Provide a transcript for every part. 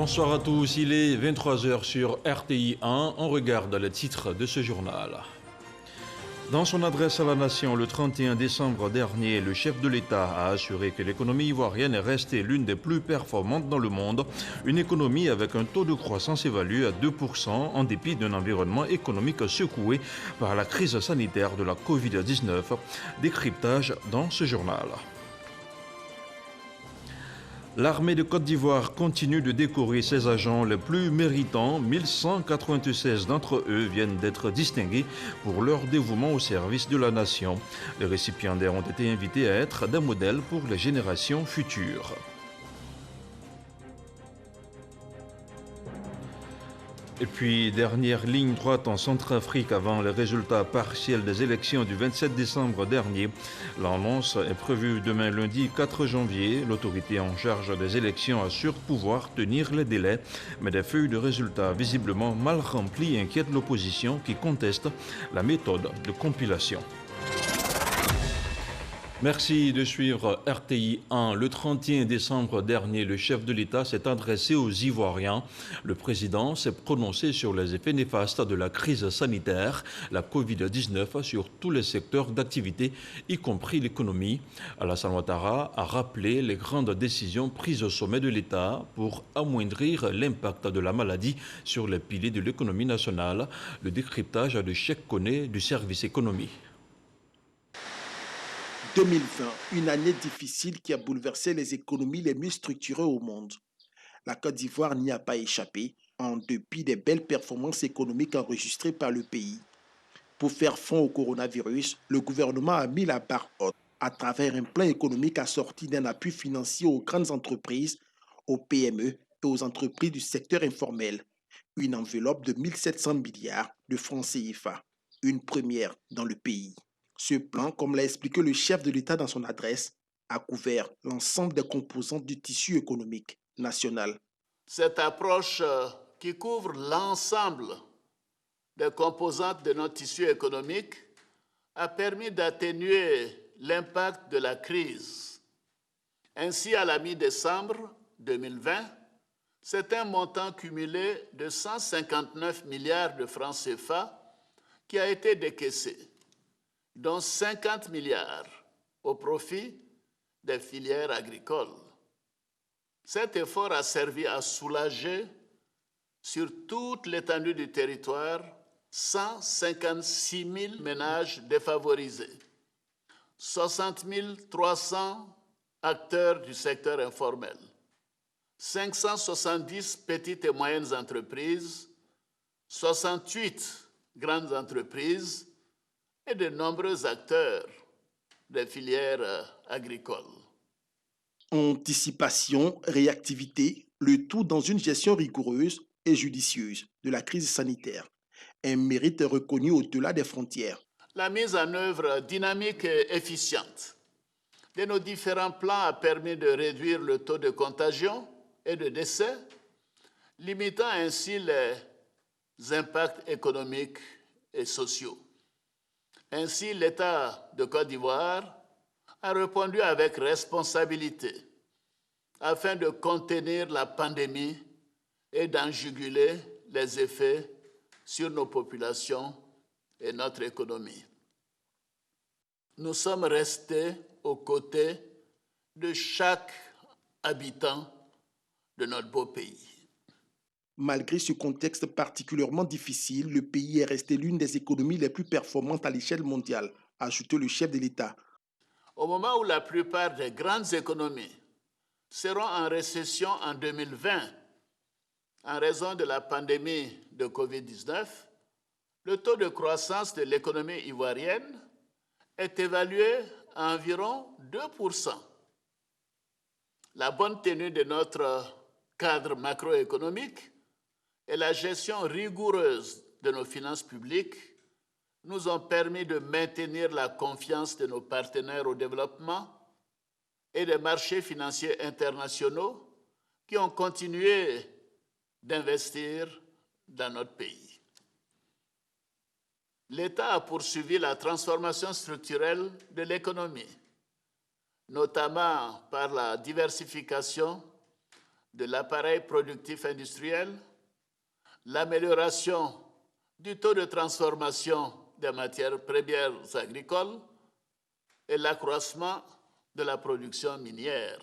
Bonsoir à tous, il est 23 heures sur RTI 1. On regarde les titres de ce journal. Dans son adresse à la nation le 31 décembre dernier, le chef de l'État a assuré que l'économie ivoirienne est restée l'une des plus performantes dans le monde, une économie avec un taux de croissance évalué à 2% en dépit d'un environnement économique secoué par la crise sanitaire de la Covid-19. Décryptage dans ce journal. L'armée de Côte d'Ivoire continue de décorer ses agents les plus méritants. 1196 d'entre eux viennent d'être distingués pour leur dévouement au service de la nation. Les récipiendaires ont été invités à être des modèles pour les générations futures. Et puis, dernière ligne droite en Centrafrique avant les résultats partiels des élections du 27 décembre dernier. L'annonce est prévue demain lundi 4 janvier. L'autorité en charge des élections assure pouvoir tenir les délais, mais des feuilles de résultats visiblement mal remplies inquiètent l'opposition qui conteste la méthode de compilation. Merci de suivre RTI 1. Le 31 décembre dernier, le chef de l'État s'est adressé aux Ivoiriens. Le président s'est prononcé sur les effets néfastes de la crise sanitaire, la Covid-19, sur tous les secteurs d'activité, y compris l'économie. Alassane Ouattara a rappelé les grandes décisions prises au sommet de l'État pour amoindrir l'impact de la maladie sur les piliers de l'économie nationale. Le décryptage de Cheikh Koné du service économie. 2020, une année difficile qui a bouleversé les économies les mieux structurées au monde. La Côte d'Ivoire n'y a pas échappé, en dépit des belles performances économiques enregistrées par le pays. Pour faire front au coronavirus, le gouvernement a mis la barre haute à travers un plan économique assorti d'un appui financier aux grandes entreprises, aux PME et aux entreprises du secteur informel. Une enveloppe de 1700 milliards de francs CFA, une première dans le pays. Ce plan, comme l'a expliqué le chef de l'État dans son adresse, a couvert l'ensemble des composantes du tissu économique national. Cette approche qui couvre l'ensemble des composantes de notre tissu économique a permis d'atténuer l'impact de la crise. Ainsi, à la mi-décembre 2020, c'est un montant cumulé de 159 milliards de francs CFA qui a été décaissé, dont 50 milliards au profit des filières agricoles. Cet effort a servi à soulager sur toute l'étendue du territoire 156 000 ménages défavorisés, 60 300 acteurs du secteur informel, 570 petites et moyennes entreprises, 68 grandes entreprises et de nombreux acteurs des filières agricoles. Anticipation, réactivité, le tout dans une gestion rigoureuse et judicieuse de la crise sanitaire. Un mérite reconnu au-delà des frontières. La mise en œuvre dynamique et efficiente de nos différents plans a permis de réduire le taux de contagion et de décès, limitant ainsi les impacts économiques et sociaux. Ainsi, l'État de Côte d'Ivoire a répondu avec responsabilité afin de contenir la pandémie et d'en juguler les effets sur nos populations et notre économie. Nous sommes restés aux côtés de chaque habitant de notre beau pays. Malgré ce contexte particulièrement difficile, le pays est resté l'une des économies les plus performantes à l'échelle mondiale, a ajouté le chef de l'État. Au moment où la plupart des grandes économies seront en récession en 2020 en raison de la pandémie de Covid-19, le taux de croissance de l'économie ivoirienne est évalué à environ 2%. La bonne tenue de notre cadre macroéconomique et la gestion rigoureuse de nos finances publiques nous ont permis de maintenir la confiance de nos partenaires au développement et des marchés financiers internationaux qui ont continué d'investir dans notre pays. L'État a poursuivi la transformation structurelle de l'économie, notamment par la diversification de l'appareil productif industriel, l'amélioration du taux de transformation des matières premières agricoles et l'accroissement de la production minière.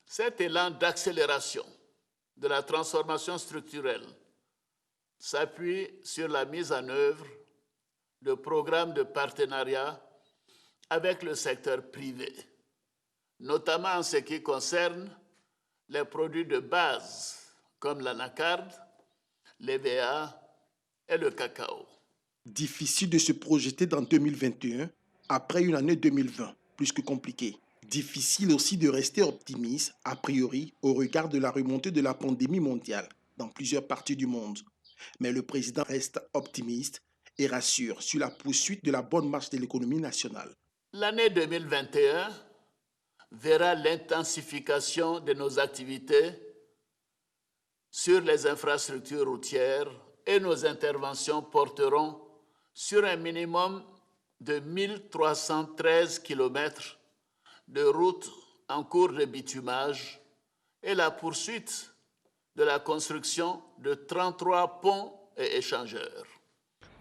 Cet élan d'accélération de la transformation structurelle s'appuie sur la mise en œuvre de programmes de partenariat avec le secteur privé, notamment en ce qui concerne les produits de base comme l'anacarde, l'EVA et le cacao. Difficile de se projeter dans 2021 après une année 2020 plus que compliquée. Difficile aussi de rester optimiste, a priori, au regard de la remontée de la pandémie mondiale dans plusieurs parties du monde. Mais le président reste optimiste et rassure sur la poursuite de la bonne marche de l'économie nationale. L'année 2021 verra l'intensification de nos activités sur les infrastructures routières et nos interventions porteront sur un minimum de 1313 km de routes en cours de bitumage et la poursuite de la construction de 33 ponts et échangeurs.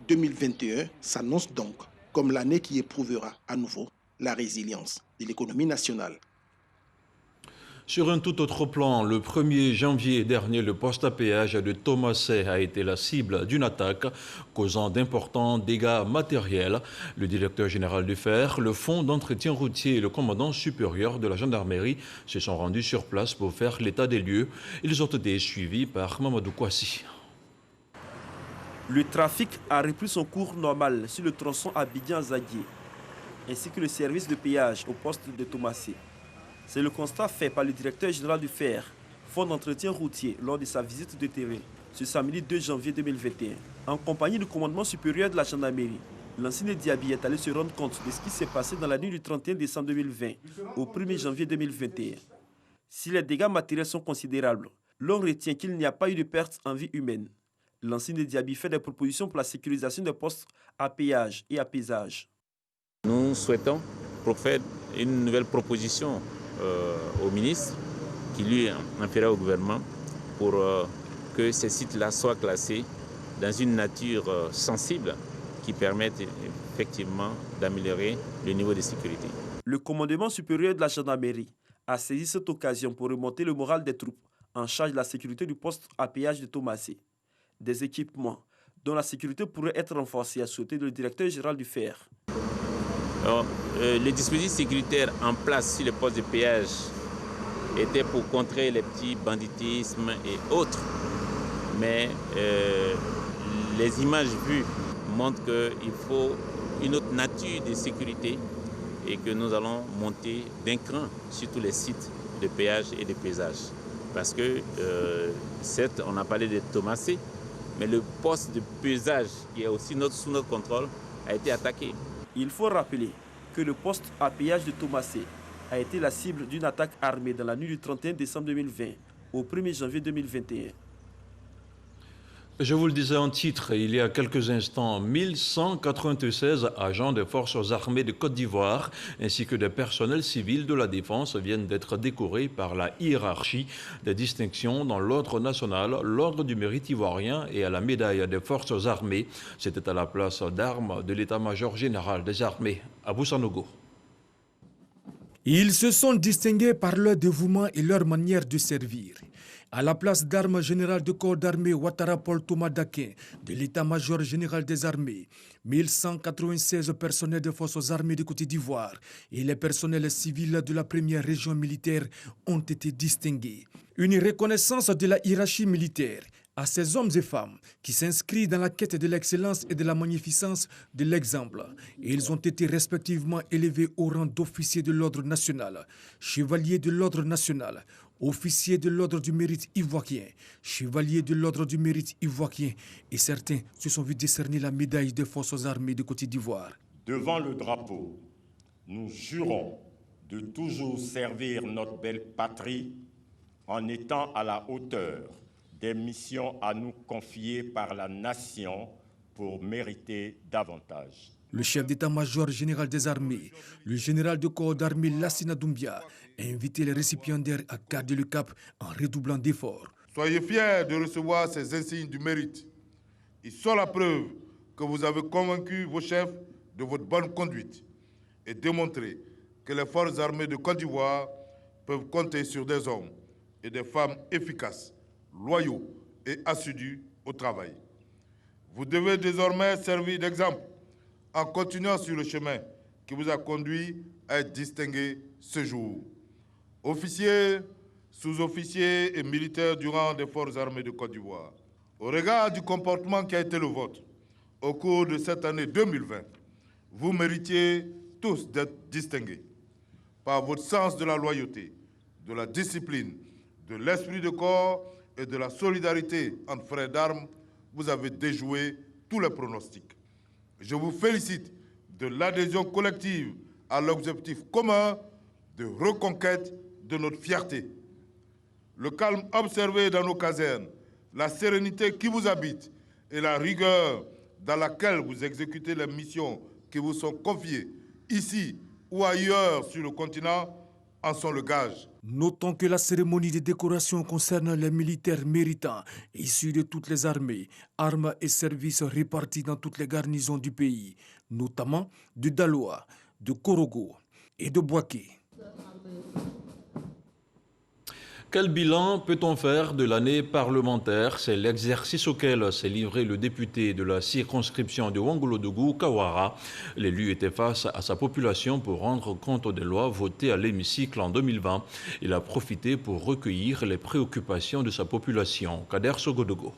2021 s'annonce donc comme l'année qui éprouvera à nouveau la résilience de l'économie nationale. Sur un tout autre plan, le 1er janvier dernier, le poste à péage de Thomasset a été la cible d'une attaque causant d'importants dégâts matériels. Le directeur général du FER, le fonds d'entretien routier et le commandant supérieur de la gendarmerie se sont rendus sur place pour faire l'état des lieux. Ils ont été suivis par Mamadou Kouassi. Le trafic a repris son cours normal sur le tronçon Abidjan-Zaguié, ainsi que le service de péage au poste de Thomasset. C'est le constat fait par le directeur général du FER, fonds d'entretien routier, lors de sa visite de terrain ce samedi 2 janvier 2021. En compagnie du commandement supérieur de la gendarmerie, l'ancien Diaby est allé se rendre compte de ce qui s'est passé dans la nuit du 31 décembre 2020 au 1er janvier 2021. Si les dégâts matériels sont considérables, l'on retient qu'il n'y a pas eu de perte en vie humaine. L'ancien Diaby fait des propositions pour la sécurisation des postes à péage et à pesage. Nous souhaitons faire une nouvelle proposition au ministre qui lui en fera au gouvernement pour que ces sites-là soient classés dans une nature sensible qui permette effectivement d'améliorer le niveau de sécurité. Le commandement supérieur de la gendarmerie a saisi cette occasion pour remonter le moral des troupes en charge de la sécurité du poste à péage de Thomasset. Des équipements dont la sécurité pourrait être renforcée, a souhaité le directeur général du FER. Alors, les dispositifs sécuritaires en place sur les postes de péage étaient pour contrer les petits banditismes et autres. Mais les images vues montrent qu'il faut une autre nature de sécurité et que nous allons monter d'un cran sur tous les sites de péage et de pesage. Parce que, certes, on a parlé de Thomasset, mais le poste de pesage qui est aussi sous notre contrôle a été attaqué. Il faut rappeler que le poste à péage de Thomasset a été la cible d'une attaque armée dans la nuit du 31 décembre 2020 au 1er janvier 2021. Je vous le disais en titre, il y a quelques instants, 1196 agents des forces armées de Côte d'Ivoire ainsi que des personnels civils de la défense viennent d'être décorés par la hiérarchie des distinctions dans l'ordre national, l'ordre du mérite ivoirien et à la médaille des forces armées. C'était à la place d'armes de l'état-major général des armées, à Boussanogo. Ils se sont distingués par leur dévouement et leur manière de servir. À la place d'armes générales de corps d'armée Ouattara Paul Thomas Daquin de l'état-major général des armées, 1196 personnels des forces armées de Côte d'Ivoire et les personnels civils de la première région militaire ont été distingués. Une reconnaissance de la hiérarchie militaire à ces hommes et femmes qui s'inscrivent dans la quête de l'excellence et de la magnificence de l'exemple. Ils ont été respectivement élevés au rang d'officiers de l'ordre national, chevaliers de l'ordre national, officiers de l'ordre du mérite ivoirien, chevaliers de l'ordre du mérite ivoirien, et certains se sont vus décerner la médaille des forces armées de Côte d'Ivoire. Devant le drapeau, nous jurons de toujours servir notre belle patrie en étant à la hauteur des missions à nous confier par la nation pour mériter davantage. Le chef d'état-major général des armées, le général de corps d'armée Lassina Doumbia, a invité les récipiendaires à garder le cap en redoublant d'efforts. Soyez fiers de recevoir ces insignes du mérite. Ils sont la preuve que vous avez convaincu vos chefs de votre bonne conduite et démontré que les forces armées de Côte d'Ivoire peuvent compter sur des hommes et des femmes efficaces, loyaux et assidus au travail. Vous devez désormais servir d'exemple en continuant sur le chemin qui vous a conduit à être distingué ce jour. Officiers, sous-officiers et militaires du rang des forces armées de Côte d'Ivoire, au regard du comportement qui a été le vôtre au cours de cette année 2020, vous méritiez tous d'être distingués par votre sens de la loyauté, de la discipline, de l'esprit de corps et de la solidarité entre frères d'armes. Vous avez déjoué tous les pronostics. Je vous félicite de l'adhésion collective à l'objectif commun de reconquête de notre fierté. Le calme observé dans nos casernes, la sérénité qui vous habite et la rigueur dans laquelle vous exécutez les missions qui vous sont confiées, ici ou ailleurs sur le continent, en sont le gage. Notons que la cérémonie de décoration concerne les militaires méritants, issus de toutes les armées, armes et services répartis dans toutes les garnisons du pays, notamment de Daloa, de Korogo et de Bouaké. Quel bilan peut-on faire de l'année parlementaire? C'est l'exercice auquel s'est livré le député de la circonscription de Wangolodougou, Kawara. L'élu était face à sa population pour rendre compte des lois votées à l'hémicycle en 2020. Il a profité pour recueillir les préoccupations de sa population. Kader Sogodogo.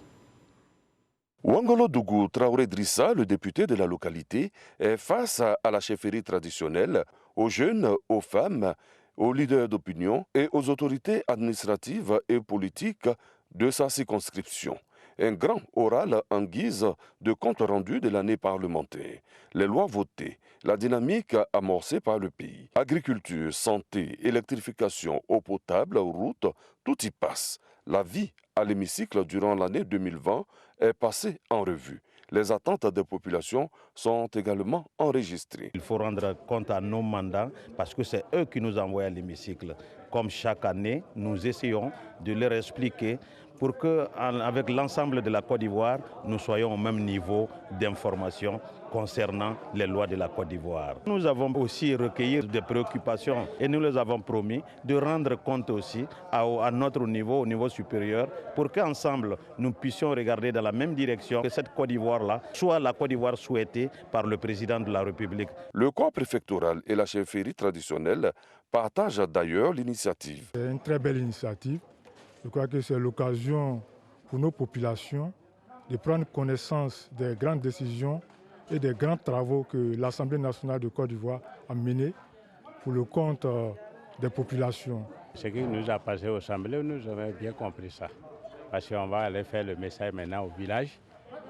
Wangolodougou Traoré Drissa, le député de la localité, est face à la chefferie traditionnelle, aux jeunes, aux femmes, aux leaders d'opinion et aux autorités administratives et politiques de sa circonscription. Un grand oral en guise de compte rendu de l'année parlementaire. Les lois votées, la dynamique amorcée par le pays. Agriculture, santé, électrification, eau potable, route, tout y passe. La vie à l'hémicycle durant l'année 2020 est passée en revue. Les attentes des populations sont également enregistrées. Il faut rendre compte à nos mandants parce que c'est eux qui nous envoient à l'hémicycle. Comme chaque année, nous essayons de leur expliquer pour qu'avec l'ensemble de la Côte d'Ivoire, nous soyons au même niveau d'information concernant les lois de la Côte d'Ivoire. Nous avons aussi recueilli des préoccupations et nous les avons promis de rendre compte aussi à notre niveau, au niveau supérieur, pour qu'ensemble nous puissions regarder dans la même direction que cette Côte d'Ivoire-là soit la Côte d'Ivoire souhaitée par le président de la République. Le corps préfectoral et la chefferie traditionnelle partagent d'ailleurs l'initiative. C'est une très belle initiative. Je crois que c'est l'occasion pour nos populations de prendre connaissance des grandes décisions et des grands travaux que l'Assemblée nationale de Côte d'Ivoire a menés pour le compte des populations. Ce qui nous a passé au Assemblée, nous avons bien compris ça. Parce qu'on va aller faire le message maintenant au village.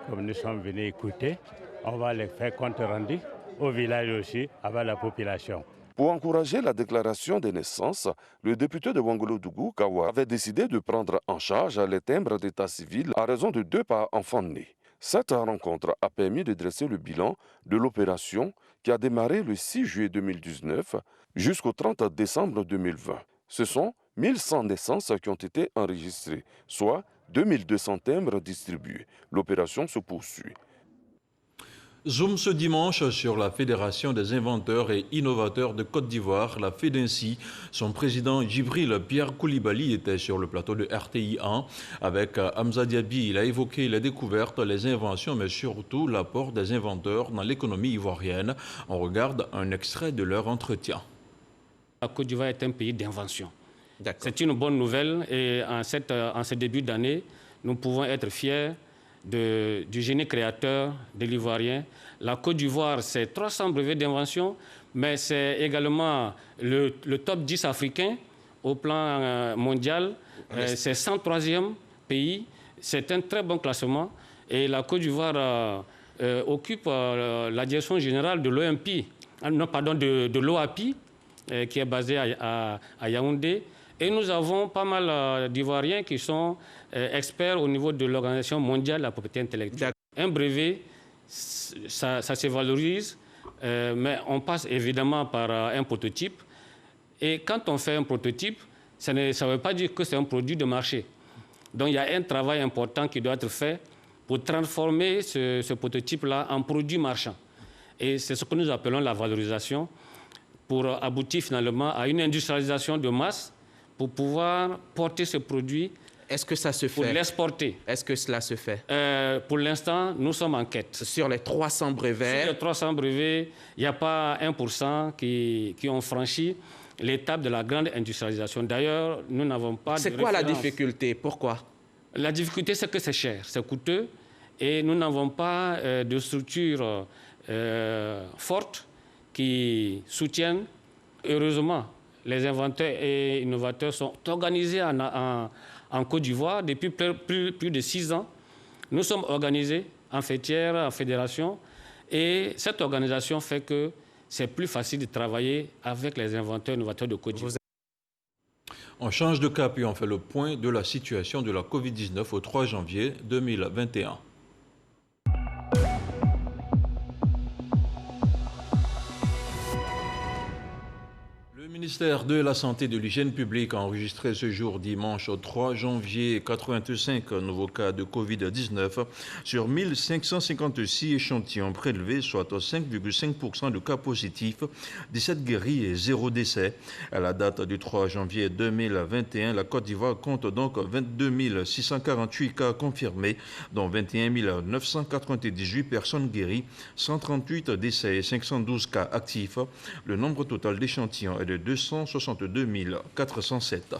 Comme nous sommes venus écouter, on va aller faire compte rendu au village aussi, avec la population. Pour encourager la déclaration des naissances, le député de Wangolodougou, Kawara, avait décidé de prendre en charge les timbres d'état civil à raison de 2 par enfant né. Cette rencontre a permis de dresser le bilan de l'opération qui a démarré le 6 juillet 2019 jusqu'au 30 décembre 2020. Ce sont 1100 naissances qui ont été enregistrées, soit 2200 timbres distribués. L'opération se poursuit. Zoom ce dimanche sur la Fédération des inventeurs et innovateurs de Côte d'Ivoire, la FEDINCI. Son président Djibril Pierre Koulibaly était sur le plateau de RTI 1. Avec Hamza Diaby, il a évoqué les découvertes, les inventions, mais surtout l'apport des inventeurs dans l'économie ivoirienne. On regarde un extrait de leur entretien. La Côte d'Ivoire est un pays d'invention. C'est une bonne nouvelle et en ce début d'année, nous pouvons être fiers du génie créateur de l'Ivoirien. La Côte d'Ivoire, c'est 300 brevets d'invention, mais c'est également le top 10 africain au plan mondial. C'est 103e pays. C'est un très bon classement. Et la Côte d'Ivoire occupe la direction générale de l'OMP, de l'OAPI, qui est basée à Yaoundé. Et nous avons pas mal d'Ivoiriens qui sont experts au niveau de l'Organisation mondiale de la propriété intellectuelle. Un brevet, ça se valorise mais on passe évidemment par un prototype. Et quand on fait un prototype, ça ne veut pas dire que c'est un produit de marché. Donc il y a un travail important qui doit être fait pour transformer ce prototype-là en produit marchand. Et c'est ce que nous appelons la valorisation, pour aboutir finalement à une industrialisation de masse pour pouvoir porter ce produit. Est-ce que ça se fait? Pour l'exporter. Est-ce que cela se fait? Pour l'instant, nous sommes en quête. Sur les 300 brevets? Sur les 300 brevets, il n'y a pas 1% qui ont franchi l'étape de la grande industrialisation. D'ailleurs, nous n'avons pas de C'est quoi la référence. difficulté? Pourquoi? La difficulté, c'est que c'est cher, c'est coûteux, et nous n'avons pas de structure forte qui soutiennent. Heureusement, les inventeurs et innovateurs sont organisés en Côte d'Ivoire depuis plus de 6 ans. Nous sommes organisés en fêtière, en fédération, et cette organisation fait que c'est plus facile de travailler avec les inventeurs et innovateurs de Côte d'Ivoire. On change de cap et on fait le point de la situation de la Covid-19 au 3 janvier 2021. Le ministère de la Santé et de l'Hygiène publique a enregistré ce jour dimanche 3 janvier 85 nouveaux cas de Covid-19 sur 1556 échantillons prélevés, soit 5,5% de cas positifs, 17 guéris et 0 décès. À la date du 3 janvier 2021, la Côte d'Ivoire compte donc 22 648 cas confirmés, dont 21 998 personnes guéries, 138 décès et 512 cas actifs. Le nombre total d'échantillons est de 262 407.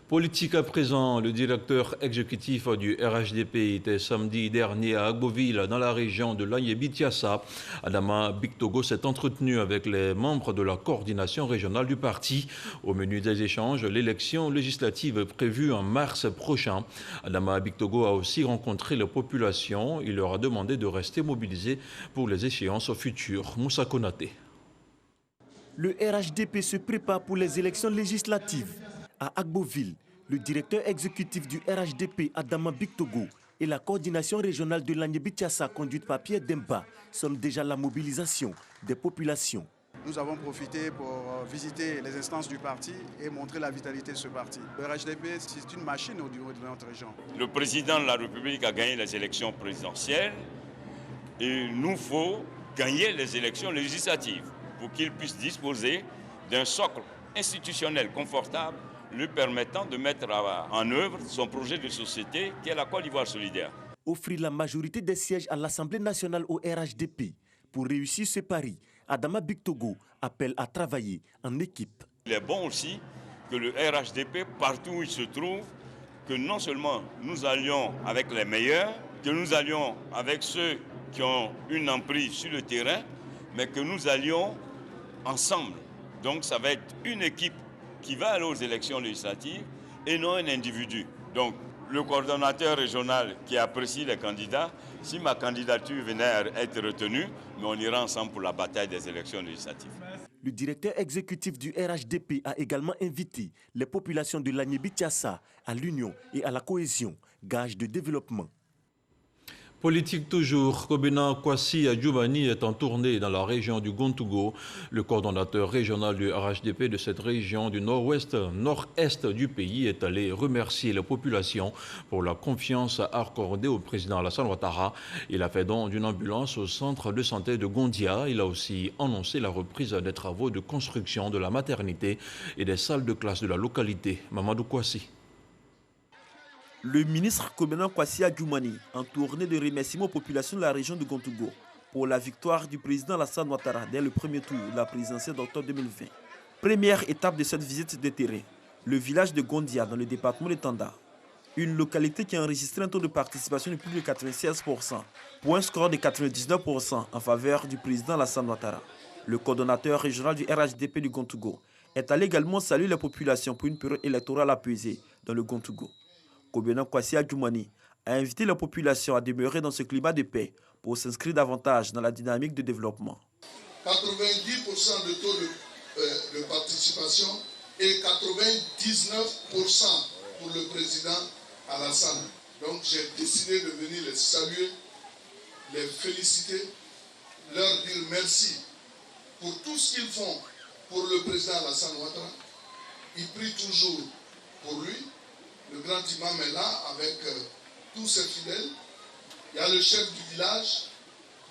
Politique à présent, le directeur exécutif du RHDP était samedi dernier à Agboville, dans la région de Lagné-Bidiassa. Adama Bictogo s'est entretenu avec les membres de la coordination régionale du parti. Au menu des échanges, l'élection législative prévue en mars prochain. Adama Bictogo a aussi rencontré les populations. Il leur a demandé de rester mobilisés pour les échéances futures. Moussa Konaté. Le RHDP se prépare pour les élections législatives. À Agboville, le directeur exécutif du RHDP, Adama Bictogo, et la coordination régionale de Lagné-Bidiassa, conduite par Pierre Demba, sont déjà la mobilisation des populations. Nous avons profité pour visiter les instances du parti et montrer la vitalité de ce parti. Le RHDP, c'est une machine au niveau de notre région. Le président de la République a gagné les élections présidentielles et il nous faut gagner les élections législatives pour qu'il puisse disposer d'un socle institutionnel confortable lui permettant de mettre en œuvre son projet de société qui est la Côte d'Ivoire solidaire. Offrir la majorité des sièges à l'Assemblée nationale au RHDP. Pour réussir ce pari, Adama Bictogo appelle à travailler en équipe. Il est bon aussi que le RHDP, partout où il se trouve, que non seulement nous allions avec les meilleurs, que nous allions avec ceux qui ont une emprise sur le terrain, mais que nous allions ensemble. Donc ça va être une équipe qui va aller aux élections législatives et non un individu. Donc le coordonnateur régional qui apprécie les candidats, si ma candidature venait à être retenue, mais on ira ensemble pour la bataille des élections législatives. Le directeur exécutif du RHDP a également invité les populations de Lagné-Bidiassa à l'union et à la cohésion, gage de développement. Politique toujours, Kobena Kwasi Adjoumani est en tournée dans la région du Gontougo. Le coordonnateur régional du RHDP de cette région du nord-est du pays est allé remercier la population pour la confiance accordée au président Alassane Ouattara. Il a fait don d'une ambulance au centre de santé de Gondia. Il a aussi annoncé la reprise des travaux de construction de la maternité et des salles de classe de la localité. Mamadou Kwasi. Le ministre Kobena Kwasi Adjoumani, en tournée de remerciements aux populations de la région de Gontougo pour la victoire du président Alassane Ouattara dès le premier tour de la présidentielle d'octobre 2020. Première étape de cette visite de terrain, le village de Gondia dans le département de Tanda. Une localité qui a enregistré un taux de participation de plus de 96%, pour un score de 99% en faveur du président Alassane Ouattara. Le coordonnateur régional du RHDP du Gontougo est allé également saluer la population pour une période électorale apaisée dans le Gontougo. Kobena Kwasi Adjoumani a invité la population à demeurer dans ce climat de paix pour s'inscrire davantage dans la dynamique de développement. 90% de taux de participation et 99% pour le président Alassane. Donc j'ai décidé de venir les saluer, les féliciter leur dire merci pour tout ce qu'ils font pour le président Alassane Ouattara. Ils prient toujours pour lui. Le grand imam est là avec tous ses fidèles. Il y a le chef du village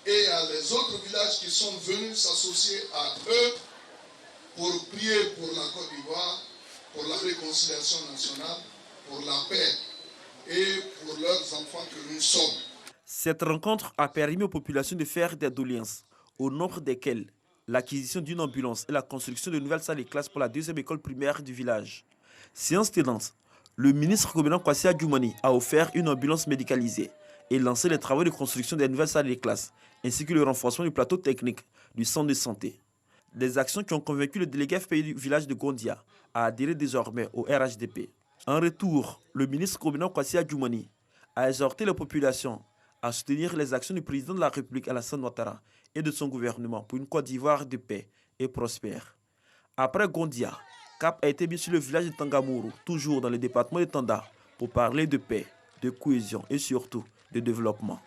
et il y a les autres villages qui sont venus s'associer à eux pour prier pour la Côte d'Ivoire, pour la réconciliation nationale, pour la paix et pour leurs enfants que nous sommes. Cette rencontre a permis aux populations de faire des doléances, au nombre desquelles l'acquisition d'une ambulance et la construction de nouvelles salles de classe pour la 2e école primaire du village. Séance tenante, le ministre Koménan Kwasi Adjoumani a offert une ambulance médicalisée et lancé les travaux de construction des nouvelles salles de classe, ainsi que le renforcement du plateau technique du centre de santé. Des actions qui ont convaincu le délégué FPI du village de Gondia à adhérer désormais au RHDP. En retour, le ministre Koménan Kwasi Adjoumani a exhorté la population à soutenir les actions du président de la République Alassane Ouattara et de son gouvernement pour une Côte d'Ivoire de paix et prospère. Après Gondia, cap a été mis sur le village de Tangamourou, toujours dans le département de Tanda, pour parler de paix, de cohésion et surtout de développement.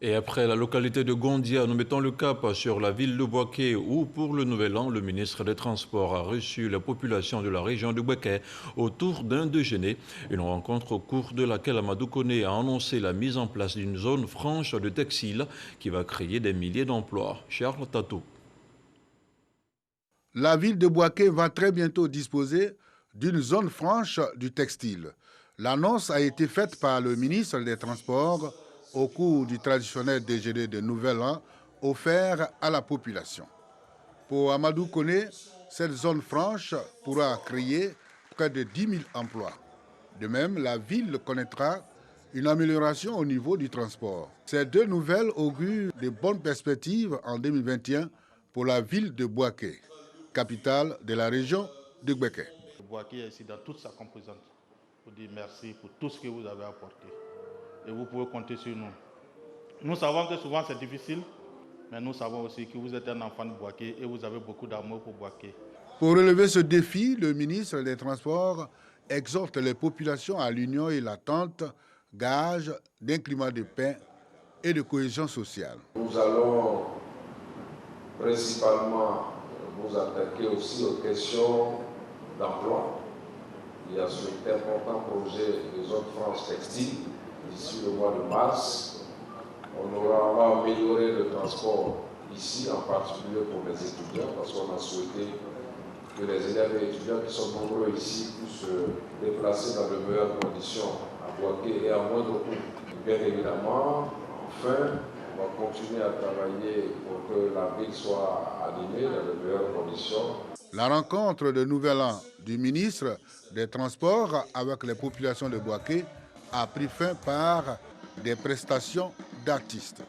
Et après la localité de Gondia, nous mettons le cap sur la ville de Bouaké où, pour le Nouvel An, le ministre des Transports a reçu la population de la région de Bouaké autour d'un déjeuner. Une rencontre au cours de laquelle Amadou Koné a annoncé la mise en place d'une zone franche de textile qui va créer des milliers d'emplois. Charles Tatou. La ville de Bouaké va très bientôt disposer d'une zone franche du textile. L'annonce a été faite par le ministre des Transports au cours du traditionnel déjeuner de Nouvel An offert à la population. Pour Amadou Koné, cette zone franche pourra créer près de 10 000 emplois. De même, la ville connaîtra une amélioration au niveau du transport. Ces deux nouvelles augurent de bonnes perspectives en 2021 pour la ville de Bouaké, capitale de la région de Bouaké. Bouaké est ici dans toute sa composante pour dire merci pour tout ce que vous avez apporté. Et vous pouvez compter sur nous. Nous savons que souvent c'est difficile, mais nous savons aussi que vous êtes un enfant de Bouaké et vous avez beaucoup d'amour pour Bouaké. Pour relever ce défi, le ministre des Transports exhorte les populations à l'union et l'attente, gage d'un climat de paix et de cohésion sociale. Nous allons principalement nous attaquer aussi aux questions d'emploi. Il y a cet important projet de zone franche textile d'ici le mois de mars. On va améliorer le transport ici, en particulier pour les étudiants, parce qu'on a souhaité que les élèves et étudiants qui sont nombreux ici puissent se déplacer dans de meilleures conditions à Bouaké et à moindre coût. Bien évidemment, enfin, on va continuer à travailler pour que la ville soit animée dans de meilleures conditions. La rencontre de Nouvel An du ministre des Transports avec les populations de Bouaké a pris fin par des prestations d'artistes.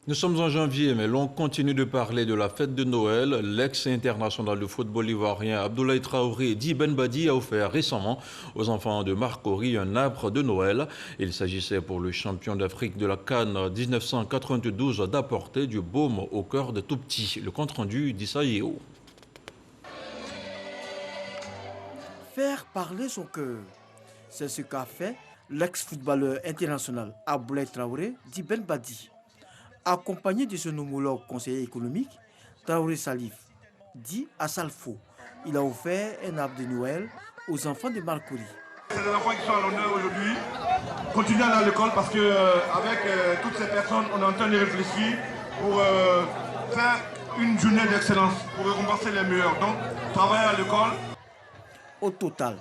Nous sommes en janvier, mais l'on continue de parler de la fête de Noël. L'ex-international de football ivoirien Abdoulaye Traoré dit Ben Badi a offert récemment aux enfants de Marcory un arbre de Noël. Il s'agissait pour le champion d'Afrique de la CAN 1992 d'apporter du baume au cœur des tout-petits. Le compte-rendu d'Issa Yeo. Faire parler son cœur, c'est ce qu'a fait l'ex-footballeur international Abdoulaye Traoré dit Ben Badi. Accompagné de son homologue conseiller économique, Traoré Salif, dit à Salfo, il a offert un arbre de Noël aux enfants de Marcory. C'est des enfants qui sont à l'honneur aujourd'hui. Continuez à aller à l'école parce qu'avec toutes ces personnes, on est en train de réfléchir pour faire une journée d'excellence, pour récompenser les meilleurs. Donc, travailler à l'école. Au total,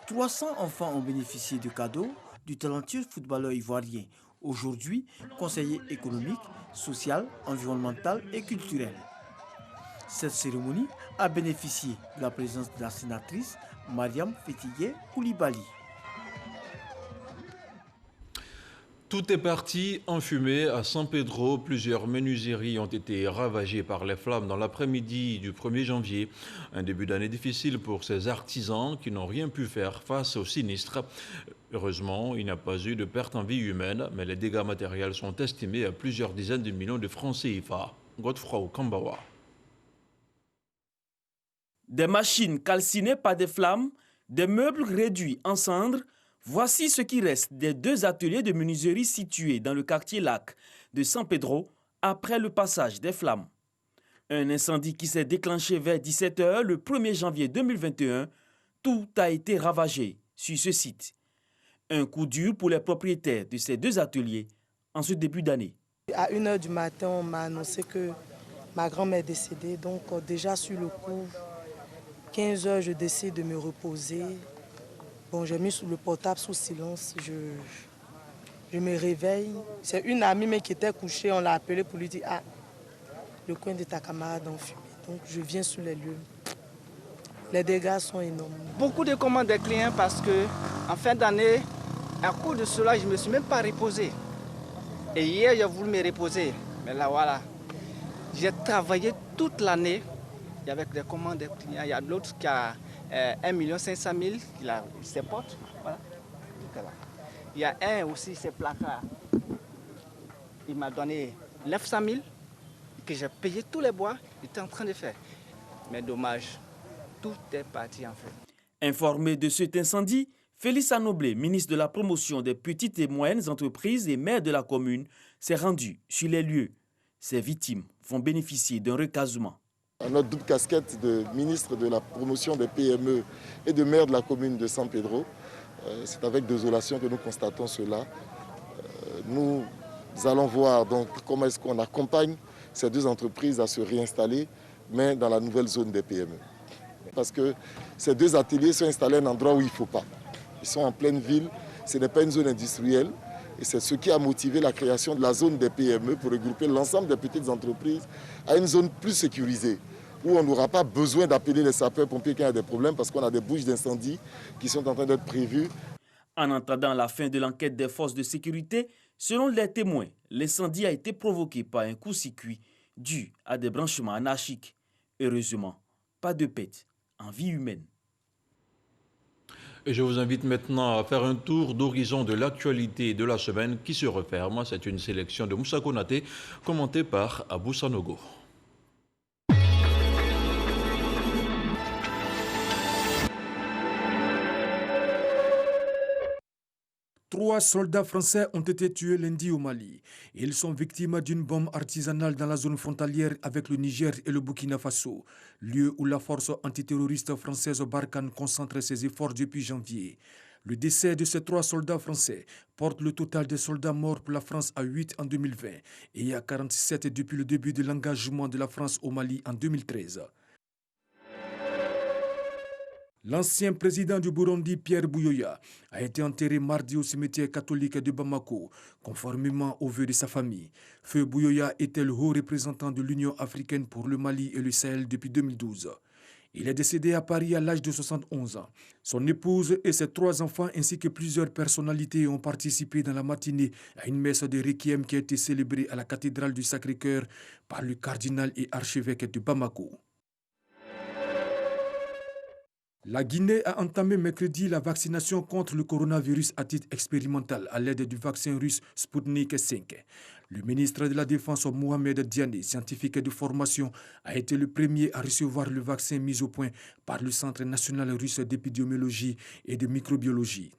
300 enfants ont bénéficié de cadeaux du talentueux footballeur ivoirien, aujourd'hui conseiller économique, social, environnemental et culturel. Cette cérémonie a bénéficié de la présence de la sénatrice Mariam Fetigue Koulibaly. Tout est parti en fumée à San Pedro. Plusieurs menuiseries ont été ravagées par les flammes dans l'après-midi du 1er janvier. Un début d'année difficile pour ces artisans qui n'ont rien pu faire face au sinistre. Heureusement, il n'y a pas eu de perte en vie humaine, mais les dégâts matériels sont estimés à plusieurs dizaines de millions de francs CFA. Godefroy Kambawa. Des machines calcinées par des flammes, des meubles réduits en cendres, Voici ce qui reste des 2 ateliers de menuiserie situés dans le quartier Lac de San Pedro après le passage des flammes. Un incendie qui s'est déclenché vers 17 h le 1er janvier 2021. Tout a été ravagé sur ce site. Un coup dur pour les propriétaires de ces 2 ateliers en ce début d'année. À 1 h du matin, on m'a annoncé que ma grand-mère est décédée. Donc déjà sur le coup, 15 h, je décide de me reposer. Bon, j'ai mis le portable sous silence. Je me réveille. C'est une amie mais qui était couchée. On l'a appelée pour lui dire « Ah, le coin de ta camarade en fumée ». Donc je viens sur les lieux. Les dégâts sont énormes. Beaucoup de commandes des clients parce qu'en fin d'année, à cause de cela, je ne me suis même pas reposé. Et hier, j'ai voulu me reposer. Mais là, voilà. J'ai travaillé toute l'année avec des commandes des clients. Il y a l'autre qui a 1 500 000, il a ses potes. Voilà. Il y a un aussi, ses placards. Il m'a donné 900 000 que j'ai payé tous les bois. Il était en train de faire. Mais dommage, tout est parti en fait. Informé de cet incendie, Félix Anoblé, ministre de la promotion des petites et moyennes entreprises et maire de la commune, s'est rendu sur les lieux. Ces victimes vont bénéficier d'un recasement. À notre double casquette de ministre de la promotion des PME et de maire de la commune de San Pedro, c'est avec désolation que nous constatons cela. Nous allons voir donc comment est-ce qu'on accompagne ces 2 entreprises à se réinstaller, mais dans la nouvelle zone des PME. Parce que ces 2 ateliers sont installés à un endroit où il ne faut pas. Ils sont en pleine ville, ce n'est pas une zone industrielle. Et c'est ce qui a motivé la création de la zone des PME pour regrouper l'ensemble des petites entreprises à une zone plus sécurisée, où on n'aura pas besoin d'appeler les sapeurs-pompiers quand il y a des problèmes, parce qu'on a des bouches d'incendie qui sont en train d'être prévues. En attendant la fin de l'enquête des forces de sécurité, selon les témoins, l'incendie a été provoqué par un coup-circuit dû à des branchements anarchiques. Heureusement, pas de perte en vie humaine. Et je vous invite maintenant à faire un tour d'horizon de l'actualité de la semaine qui se referme. C'est une sélection de Moussa Konaté, commentée par Abou Sanogo. 3 soldats français ont été tués lundi au Mali. Ils sont victimes d'une bombe artisanale dans la zone frontalière avec le Niger et le Burkina Faso, lieu où la force antiterroriste française Barkhane concentre ses efforts depuis janvier. Le décès de ces 3 soldats français porte le total des soldats morts pour la France à 8 en 2020 et à 47 depuis le début de l'engagement de la France au Mali en 2013. L'ancien président du Burundi, Pierre Buyoya, a été enterré mardi au cimetière catholique de Bamako, conformément aux vœux de sa famille. Feu Buyoya était le haut représentant de l'Union africaine pour le Mali et le Sahel depuis 2012. Il est décédé à Paris à l'âge de 71 ans. Son épouse et ses 3 enfants ainsi que plusieurs personnalités ont participé dans la matinée à une messe de requiem qui a été célébrée à la cathédrale du Sacré-Cœur par le cardinal et archevêque de Bamako. La Guinée a entamé mercredi la vaccination contre le coronavirus à titre expérimental à l'aide du vaccin russe Sputnik 5. Le ministre de la Défense Mohamed Diané, scientifique de formation, a été le premier à recevoir le vaccin mis au point par le Centre national russe d'épidémiologie et de microbiologie.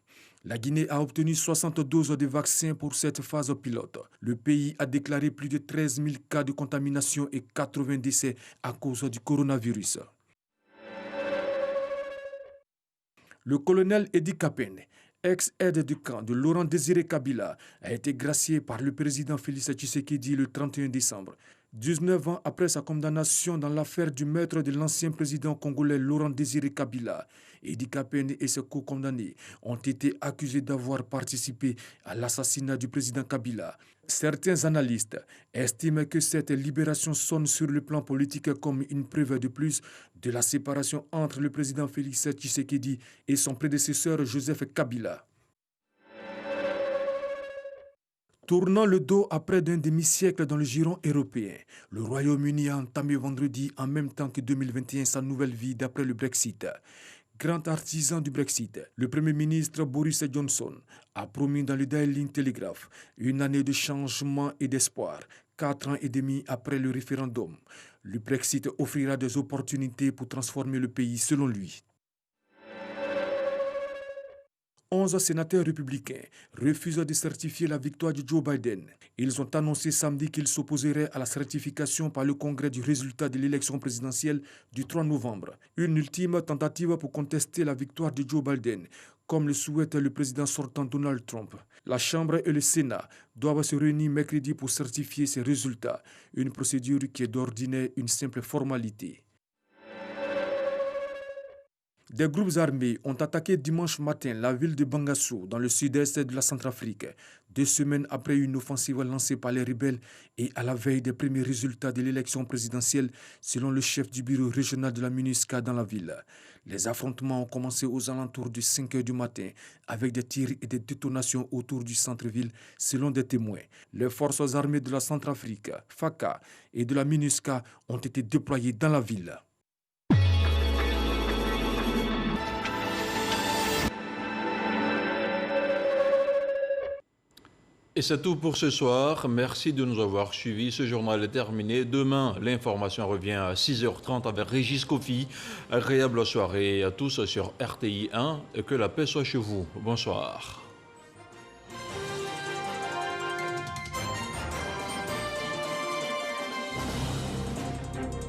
La Guinée a obtenu 60 doses de vaccins pour cette phase pilote. Le pays a déclaré plus de 13 000 cas de contamination et 80 décès à cause du coronavirus. Le colonel Edi Kapene, ex-aide de camp de Laurent Désiré Kabila, a été gracié par le président Félix Tshisekedi le 31 décembre. 19 ans après sa condamnation dans l'affaire du meurtre de l'ancien président congolais Laurent Désiré Kabila, Edi Kapene et ses co-condamnés ont été accusés d'avoir participé à l'assassinat du président Kabila. Certains analystes estiment que cette libération sonne sur le plan politique comme une preuve de plus de la séparation entre le président Félix Tshisekedi et son prédécesseur Joseph Kabila. Tournant le dos à près d'un demi-siècle dans le giron européen, le Royaume-Uni a entamé vendredi en même temps que 2021 sa nouvelle vie d'après le Brexit. Grand artisan du Brexit, le Premier ministre Boris Johnson a promis dans le Daily Telegraph une année de changement et d'espoir, 4 ans et demi après le référendum. Le Brexit offrira des opportunités pour transformer le pays selon lui. 11 sénateurs républicains refusent de certifier la victoire de Joe Biden. Ils ont annoncé samedi qu'ils s'opposeraient à la certification par le Congrès du résultat de l'élection présidentielle du 3 novembre. Une ultime tentative pour contester la victoire de Joe Biden, comme le souhaite le président sortant Donald Trump. La Chambre et le Sénat doivent se réunir mercredi pour certifier ces résultats, une procédure qui est d'ordinaire une simple formalité. Des groupes armés ont attaqué dimanche matin la ville de Bangassou, dans le sud-est de la Centrafrique, 2 semaines après une offensive lancée par les rebelles et à la veille des premiers résultats de l'élection présidentielle, selon le chef du bureau régional de la MINUSCA dans la ville. Les affrontements ont commencé aux alentours de 5 h du matin, avec des tirs et des détonations autour du centre-ville, selon des témoins. Les forces armées de la Centrafrique, FACA, et de la MINUSCA ont été déployées dans la ville. Et c'est tout pour ce soir. Merci de nous avoir suivis. Ce journal est terminé. Demain, l'information revient à 6 h 30 avec Régis Kofi. Agréable soirée à tous sur RTI 1 et que la paix soit chez vous. Bonsoir.